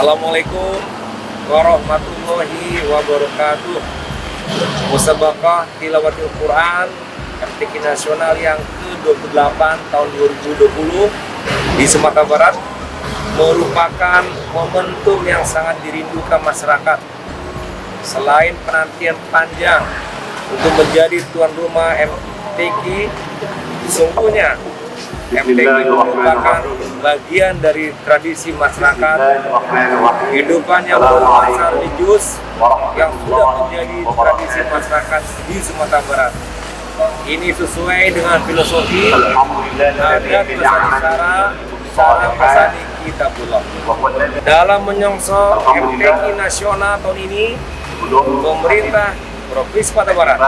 Assalamualaikum warahmatullahi wabarakatuh. Musabaqah Tilawatil Quran MTQ Nasional yang ke-28 tahun 2020 di Sumatera Barat merupakan momentum yang sangat dirindukan masyarakat. Selain penantian panjang untuk menjadi tuan rumah MTQ, sesungguhnya MTQ merupakan bagian dari tradisi masyarakat, kehidupan yang bernuansa religius yang sudah menjadi tradisi masyarakat di Sumatera Barat. Ini sesuai dengan filosofi adat Nusantara Sara Masani Kitabullah. Dalam menyongsong MTQ Nasional tahun ini, pemerintah Provinsi Sumatera Barat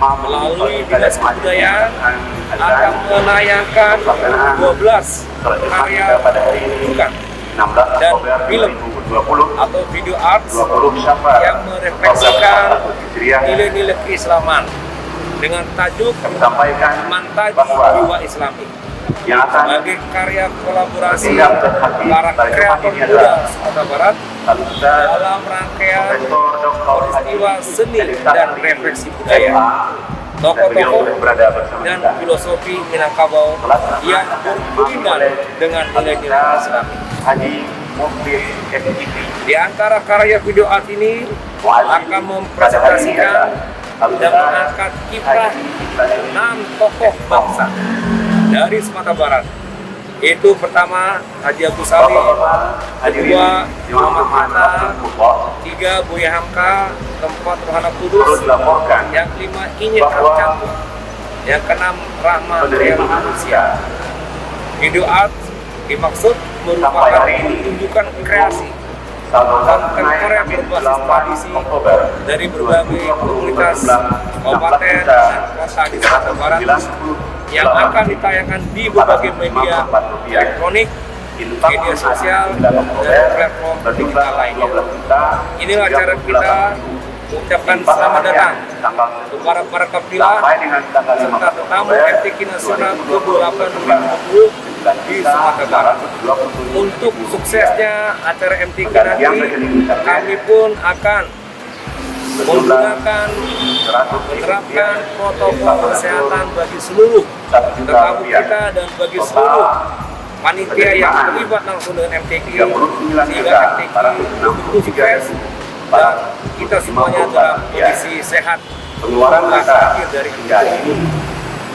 melalui Dinas Kebudayaan akan menayangkan 12 karya pertunjukan dan film atau video arts yang merefleksikan nilai-nilai keislaman dengan tajuk Mantaj Jiwa Islami sebagai karya kolaborasi para kreator muda Sumatera Barat dalam rangkaian peristiwa seni dan refleksi budaya, tokoh-tokoh dan filosofi Minangkabau yang berbeda dengan nilai-nilai Islami. Di antara karya video art ini akan mempresentasikan dan mengangkat kiprah 6 tokoh bangsa dari Sumatera Barat, yaitu pertama Haji Agus Salim, kedua Muhammad Hatta, tiga Buya Hamka, keempat Rohana Kudus, yang kelima Inyek Hamcantu, yang keenam Rahma Real Manusia. Video art dimaksud merupakan pertunjukan kreasi kontemporer berbasis tradisi dari berbagai komunitas kabupaten dan kota di Sumatera Barat yang akan ditayangkan di berbagai media elektronik, media sosial, dan platform digital lainnya. Inilah cara kita mengucapkan selamat datang kepada para kafilah serta tetamu MTQ Nasional ke-28 di Sumatera Barat. Untuk suksesnya acara MTQ nanti, kami pun akan menerapkan protokol kesehatan bagi seluruh tetamu kita dan bagi seluruh panitia yang terlibat langsung dengan MTQ, sehingga MTQ betul sukses dan kita semuanya dalam kondisi sehat setelah akhir dari ini.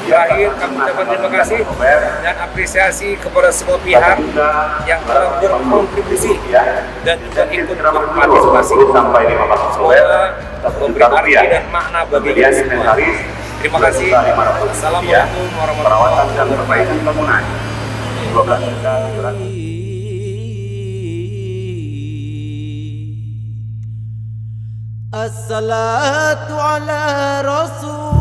Terakhir, kami ucapkan terima kasih dan apresiasi kepada semua pihak yang telah berkontribusi dan juga ikut berpartisipasi. Semoga memberi arti dan makna bagi kita semua. Terima kasih. Assalamualaikum warahmatullahi wabarakatuh. As-salatu ala Rasul